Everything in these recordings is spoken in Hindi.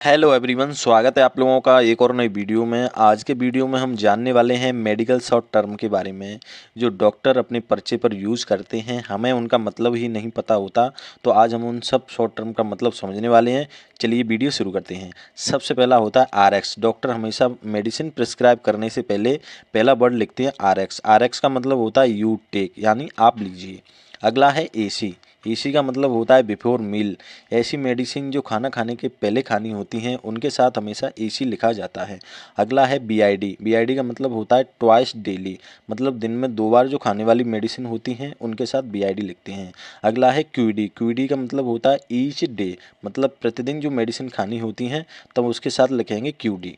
हेलो एवरीवन, स्वागत है आप लोगों का एक और नई वीडियो में। आज के वीडियो में हम जानने वाले हैं मेडिकल शॉर्ट टर्म के बारे में, जो डॉक्टर अपने पर्चे पर यूज़ करते हैं। हमें उनका मतलब ही नहीं पता होता, तो आज हम उन सब शॉर्ट टर्म का मतलब समझने वाले हैं। चलिए वीडियो शुरू करते हैं। सबसे पहला होता है आरएक्स। डॉक्टर हमेशा मेडिसिन प्रिस्क्राइब करने से पहले पहला वर्ड लिखते हैं आरएक्स। आरएक्स का मतलब होता है यू टेक, यानी आप लीजिए। अगला है एसी। एसी का मतलब होता है बिफोर मील। ऐसी मेडिसिन जो खाना खाने के पहले खानी होती हैं उनके साथ हमेशा एसी लिखा जाता है। अगला है बीआईडी। बीआईडी का मतलब होता है ट्वाइस डेली, मतलब दिन में 2 बार जो खाने वाली मेडिसिन होती हैं उनके साथ बीआईडी लिखते हैं। अगला है क्यूडी। क्यूडी का मतलब होता है ईच डे, मतलब प्रतिदिन जो मेडिसिन खानी होती हैं तब उसके साथ लिखेंगे क्यूडी।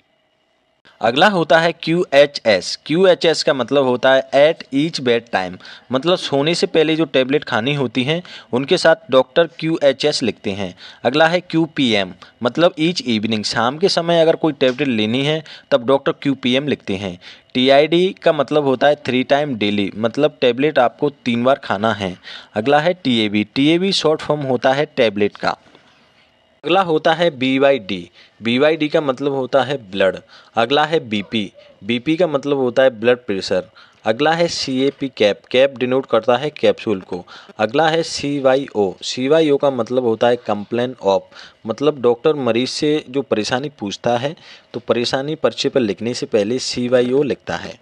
अगला होता है Q H S. Q H S का मतलब होता है एट ईच बेड टाइम, मतलब सोने से पहले जो टेबलेट खानी होती हैं उनके साथ डॉक्टर क्यू एच एस लिखते हैं। अगला है क्यू पी एम, मतलब ईच इवनिंग, शाम के समय अगर कोई टेबलेट लेनी है तब डॉक्टर क्यू पी एम लिखते हैं। टी आई डी का मतलब होता है 3 टाइम डेली, मतलब टेबलेट आपको 3 बार खाना है। अगला है T A B. T A B short form होता है टेबलेट का। अगला होता है BYD। BYD का मतलब होता है ब्लड। अगला है BP। BP का मतलब होता है ब्लड प्रेशर। अगला है CAP, कैप। कैप डिनोट करता है कैप्सूल को। अगला है CYO। CYO का मतलब होता है कंप्लेन ऑफ, मतलब डॉक्टर मरीज से जो परेशानी पूछता है तो परेशानी पर्चे पर लिखने से पहले CYO लिखता है।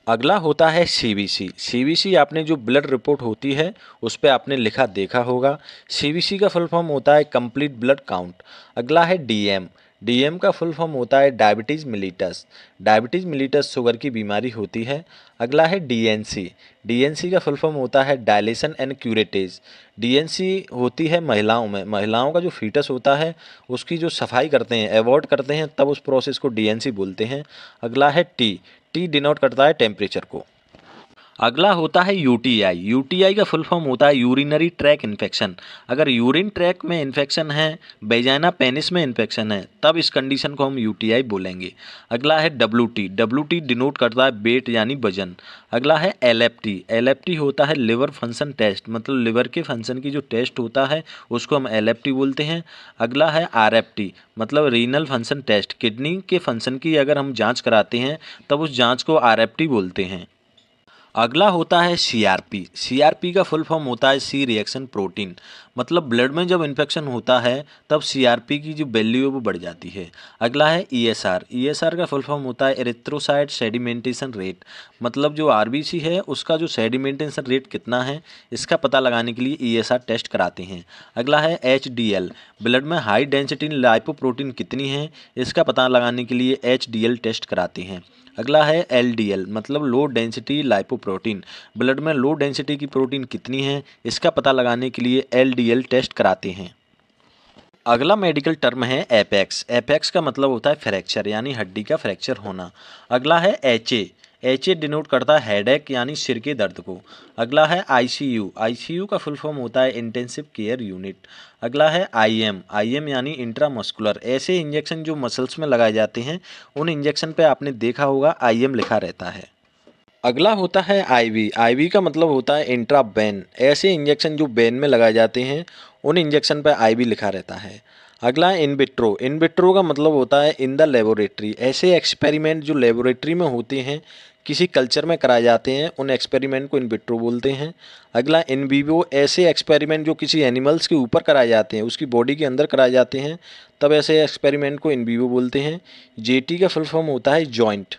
अगला होता है सीबीसी। सीबीसी आपने जो ब्लड रिपोर्ट होती है उस पे आपने लिखा देखा होगा। सीबीसी का फुल फॉर्म होता है कंप्लीट ब्लड काउंट। अगला है डीएम। डीएम का फुल फॉर्म होता है डायबिटीज़ मिलिटस। डायबिटीज़ मिलिटस शुगर की बीमारी होती है। अगला है डीएनसी। डीएनसी का फुल फॉर्म होता है डायलेशन एंड क्यूरेटेज। डीएनसी होती है महिलाओं में। महिलाओं का जो फीटस होता है उसकी जो सफाई करते हैं, अवॉइड करते हैं, तब उस प्रोसेस को डीएनसी बोलते हैं। अगला है टी। टी डिनोट करता है टेम्परेचर को। अगला होता है यूटीआई। यूटीआई का फुल फॉर्म होता है यूरिनरी ट्रैक इन्फेक्शन। अगर यूरिन ट्रैक में इन्फेक्शन है, वेजाइना पेनिस में इन्फेक्शन है, तब इस कंडीशन को हम यूटीआई बोलेंगे। अगला है डब्ल्यूटी। डब्ल्यूटी डिनोट करता है वेट यानी वजन। अगला है एलएफटी। एलएफटी होता है लिवर फंक्शन टेस्ट, मतलब लिवर के फंक्शन की जो टेस्ट होता है उसको हम एलएफटी बोलते हैं। अगला है आरएफटी, मतलब रीनल फंक्शन टेस्ट। किडनी के फंक्शन की अगर हम जाँच कराते हैं तब उस जाँच को आरएफटी बोलते हैं। अगला होता है सीआरपी। सीआरपी का फुल फॉर्म होता है सी रिएक्शन प्रोटीन, मतलब ब्लड में जब इन्फेक्शन होता है तब सीआरपी की जो वैल्यू है वो बढ़ जाती है। अगला है ईएसआर। ईएसआर का फुल फॉर्म होता है एरिथ्रोसाइट सेडिमेंटेशन रेट, मतलब जो आरबीसी है उसका जो सेडिमेंटेशन रेट कितना है इसका पता लगाने के लिए ईएसआर टेस्ट कराते हैं। अगला है एचडीएल, ब्लड में हाई डेंसिटी लाइपोप्रोटीन कितनी है इसका पता लगाने के लिए एचडीएल टेस्ट कराते हैं। अगला है एलडीएल, मतलब लो डेंसिटी लाइपोप्रोटीन, ब्लड में लो डेंसिटी की प्रोटीन कितनी है इसका पता लगाने के लिए एलडीएल टेस्ट कराते हैं। अगला मेडिकल टर्म है एपेक्स। एपेक्स का मतलब होता है फ्रैक्चर, यानी हड्डी का फ्रैक्चर होना। अगला है एचए। एचए डिनोट करता है हेडेक यानी सिर के दर्द को। अगला है आईसीयू। आईसीयू का फुल फॉर्म होता है इंटेंसिव केयर यूनिट। अगला है आईएम। आईएम यानी इंट्रामस्कुलर, ऐसे इंजेक्शन जो मसल्स में लगाए जाते हैं उन इंजेक्शन पे आपने देखा होगा आईएम लिखा रहता है। अगला होता है आईवी। आईवी का मतलब होता है इंट्रा वेन, ऐसे इंजेक्शन जो वेन में लगाए जाते हैं उन इंजेक्शन पर आईवी लिखा रहता है। अगला है इन विट्रो। इन विट्रो का मतलब होता है इन द लेबोरेटरी, ऐसे एक्सपेरिमेंट जो लेबोरेटरी में होते हैं, किसी कल्चर में कराए जाते हैं, उन एक्सपेरिमेंट को इन विट्रो बोलते हैं। अगला इन वीवो, ऐसे एक्सपेरिमेंट जो किसी एनिमल्स के ऊपर कराए जाते हैं, उसकी बॉडी के अंदर कराए जाते हैं, तब ऐसे एक्सपेरिमेंट को इन वीवो बोलते हैं। जेटी का फुल फॉर्म होता है जॉइंट।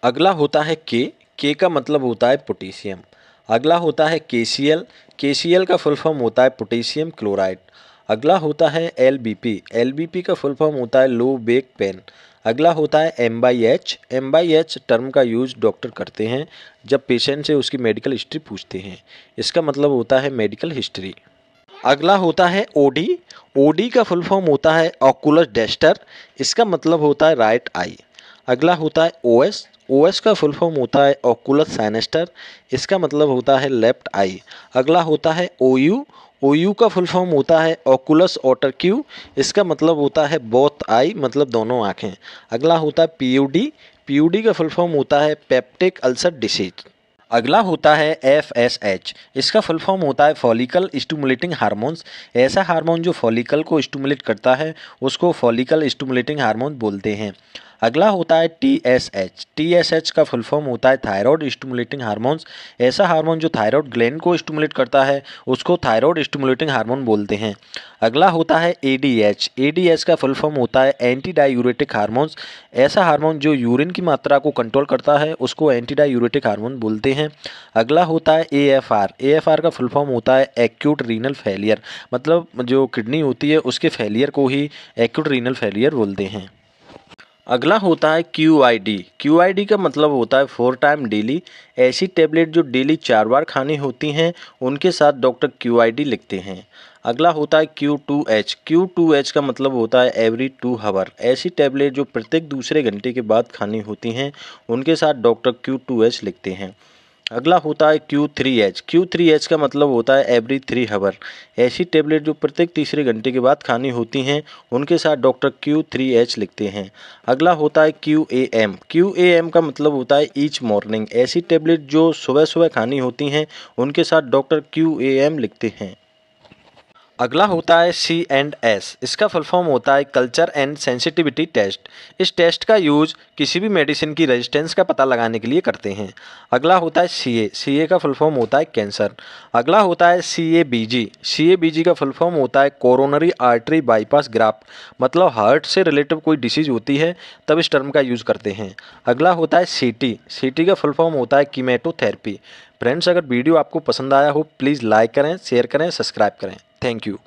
अगला होता है के का मतलब होता है पोटेशियम। अगला होता है केसीएल। केसीएल का फुल फॉर्म होता है पोटेशियम क्लोराइड। अगला होता है एलबीपी। एलबीपी का फुल फॉर्म होता है लो बैक पेन। अगला होता है एम बाई एच टर्म का यूज डॉक्टर करते हैं जब पेशेंट से उसकी मेडिकल हिस्ट्री पूछते हैं, इसका मतलब होता है मेडिकल हिस्ट्री। अगला होता है ओडी। ओडी का फुल फॉर्म होता है ऑकुलर डेस्टर, इसका मतलब होता है राइट आई। अगला होता है ओएस। ओएस का फुल फॉर्म होता है ऑकुलर साइनेस्टर, इसका मतलब होता है लेफ्ट आई। अगला होता है ओयू। ओयू का फुल फॉर्म होता है ऑकुलस ऑटरक्यू, इसका मतलब होता है बोथ आई, मतलब दोनों आँखें। अगला होता है पीयूडी। पीयूडी का फुल फॉर्म होता है पेप्टिक अल्सर डिसीज। अगला होता है FSH। इसका फुल फॉर्म होता है फॉलिकल स्टिमुलेटिंग हार्मोन्स। ऐसा हार्मोन जो फॉलिकल को स्टिमुलेट करता है उसको फॉलिकल स्टिमुलेटिंग हार्मोन बोलते हैं। अगला होता है TSH। TSH का फुल फॉर्म होता है थायराइड स्टिमुलेटिंग हार्मोन्स। ऐसा हार्मोन जो थायराइड ग्लैंड को स्टिमुलेट करता है उसको थायराइड स्टिमुलेटिंग हार्मोन बोलते हैं। अगला होता है ADH। ADH का फुल फॉर्म होता है एंटी डायूरेटिक हार्मोन्स। ऐसा हार्मोन जो यूरिन की मात्रा को कंट्रोल करता है उसको एंटी डायूरेटिक हार्मोन बोलते हैं। अगला होता है AFR। AFR का फुल फॉर्म होता है एक्यूट रीनल फेलियर, मतलब जो किडनी होती है उसके फेलियर को ही एक्यूट रीनल फेलियर बोलते हैं। अगला होता है QID। QID का मतलब होता है 4 टाइम डेली। ऐसी टैबलेट जो डेली 4 बार खानी होती हैं उनके साथ डॉक्टर QID लिखते हैं। अगला होता है Q2H। Q2H का मतलब होता है एवरी 2 हावर। ऐसी टैबलेट जो प्रत्येक दूसरे घंटे के बाद खानी होती हैं उनके साथ डॉक्टर Q2H लिखते हैं। अगला होता है Q3H। Q3H का मतलब होता है एवरी 3 हावर। ऐसी टैबलेट जो प्रत्येक तीसरे घंटे के बाद खानी होती हैं उनके साथ डॉक्टर Q3H लिखते हैं। अगला होता है QAM। QAM का मतलब होता है ईच मॉर्निंग। ऐसी टैबलेट जो सुबह सुबह खानी होती हैं उनके साथ डॉक्टर QAM लिखते हैं। अगला होता है C&S। इसका फुल फॉर्म होता है कल्चर एंड सेंसिटिविटी टेस्ट। इस टेस्ट का यूज किसी भी मेडिसिन की रेजिस्टेंस का पता लगाने के लिए करते हैं। अगला होता है CA। CA का फुल फॉर्म होता है कैंसर। अगला होता है CABG। CABG का फुल फॉर्म होता है कोरोनरी आर्टरी बाईपास ग्राफ्ट, मतलब हार्ट से रिलेटिव कोई डिसीज होती है तब इस टर्म का यूज़ करते हैं। अगला होता है CT। CT का फुल फॉर्म होता है कीमोथेरेपी। फ्रेंड्स, अगर वीडियो आपको पसंद आया हो प्लीज़ लाइक करें, शेयर करें, सब्सक्राइब करें। Thank you.